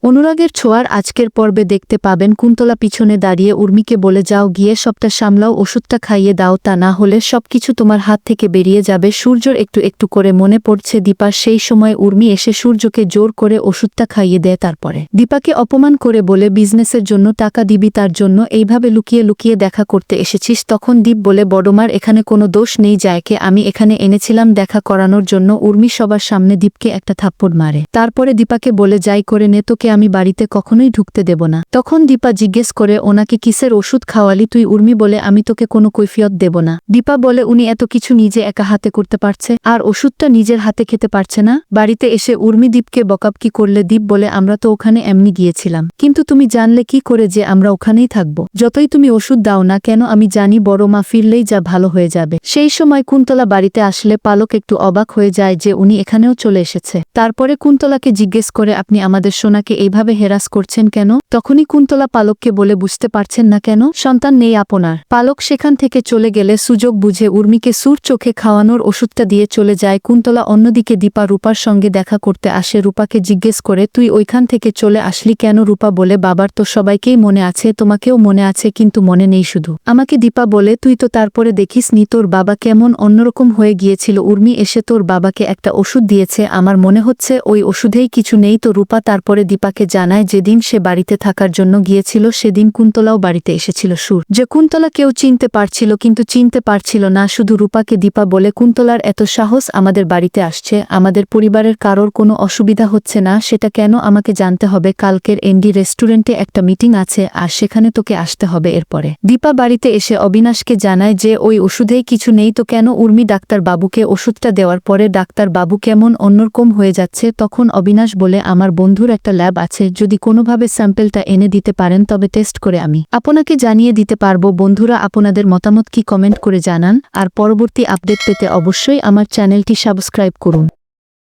অনুরাগের ছোঁয়ার আজকের পর্বে দেখতে পাবেন কুন্তলা পিছনে দাঁড়িয়ে উর্মিকে বলে, যাও গিয়ে সবটা সামলাও, ওষুধটা খাইয়ে দাও, তা না হলে সবকিছু তোমার হাত থেকে বেরিয়ে যাবে। সূর্যর একটু একটু করে মনে পড়ছে দীপার সেই সময় উর্মি এসে সূর্যকে জোর করে ওষুধটা খাইয়ে দেয়। তারপরে দীপাকে অপমান করে বলে, বিজনেসের জন্য টাকা দিবি, তার জন্য এইভাবে লুকিয়ে লুকিয়ে দেখা করতে এসেছিস। তখন দীপ বলে, বড়মার এখানে কোনো দোষ নেই, যায়কে আমি এখানে এনেছিলাম দেখা করানোর জন্য। উর্মি সবার সামনে দীপকে একটা থাপ্পড় মারে, তারপরে দীপাকে বলে, যাই করে নে, তোকে আমি বাড়িতে কখনোই ঢুকতে দেব না। তখন দীপা জিজ্ঞেস করে, ওনাকে কিসের ওষুধ খাওয়ালি তুই? উর্মি বলে, আমি তোকে কোনো কৈফিয়ত দেব না। দীপা বলে, উনি এত কিছু নিজে একা হাতে করতে পারছে, আর ওষুধটা নিজের হাতে খেতে পারছে না? বাড়িতে এসে উর্মি দীপকে বকাবকি করলে দীপ বলে, আমরা তো ওখানে এমনি গিয়েছিলাম, কিন্তু তুমি জানলে কি করে যে আমরা ওখানেই থাকবো? যতই তুমি ওষুধ দাও না কেন, আমি জানি বড় মা ফিরলেই যা ভালো হয়ে যাবে। সেই সময় কুন্তলা বাড়িতে আসলে পালক একটু অবাক হয়ে যায় যে উনি এখানেও চলে এসেছে। তারপরে কুন্তলাকে জিজ্ঞেস করে, আপনি আমাদের সোনাকে এইভাবে হেরাস করছেন কেন? তখনই কুন্তলা পালককে বলে, বুঝতে পারছেন না কেন? সন্তান নেই আপনার? পালক সেখান থেকে চলে গেলে সুযোগ বুঝে উর্মিকে সুর চোখে খাওয়ানোর ওষুধটা দিয়ে চলে যায় কুন্তলা। অন্যদিকে দীপা রূপার সঙ্গে দেখা করতে আসে। রূপাকে জিজ্ঞেস করে, তুই ওইখান থেকে চলে আসলি কেন? রূপা বলে, বাবার তো সবাইকেই মনে আছে, তোমাকেও মনে আছে, কিন্তু মনে নেই শুধু আমাকে। দীপা বলে, তুই তো তারপরে দেখিস নি তোর বাবা কেমন অন্যরকম হয়ে গিয়েছিল। উর্মি এসে তোর বাবাকে একটা ওষুধ দিয়েছে, আমার মনে হচ্ছে ওই ওষুধেই কিছু নেই তো। রূপা তারপরে দীপাকে জানায়, যেদিন সে বাড়িতে থাকার জন্য গিয়েছিল সেদিন কুন্তলাও বাড়িতে এসেছিল। সুর যে কুন্তলা কেউ চিনতে পারছিল, কিন্তু চিনতে পারছিল না শুধু রূপাকে। দীপা বলে, কুন্তলার এত সাহস আমাদের বাড়িতে আসছে, আমাদের পরিবারের কারোর কোনো অসুবিধা হচ্ছে না সেটা কেন আমাকে জানতে হবে? কালকের এনডি রেস্টুরেন্টে একটা মিটিং আছে, আর সেখানে তোকে আসতে হবে। এরপরে দীপা বাড়িতে এসে অবিনাশকে জানায় যে ওই ওষুধেই কিছু নেই তো কেন? উর্মি ডাক্তার বাবুকে ওষুধটা দেওয়ার পরে ডাক্তার বাবু কেমন অন্যরকম হয়ে যাচ্ছে। তখন অবিনাশ বলে, আমার বন্ধুর একটা ল্যাব আছে, যদি কোনোভাবে স্যাম্পেলটা এনে দিতে পারেন তবে টেস্ট করে আমি আপনাকে জানিয়ে দিতে পারবো। বন্ধুরা, আপনাদের মতামত কি কমেন্ট করে জানান, আর পরবর্তী আপডেট পেতে অবশ্যই আমার চ্যানেলটি সাবস্ক্রাইব করুন।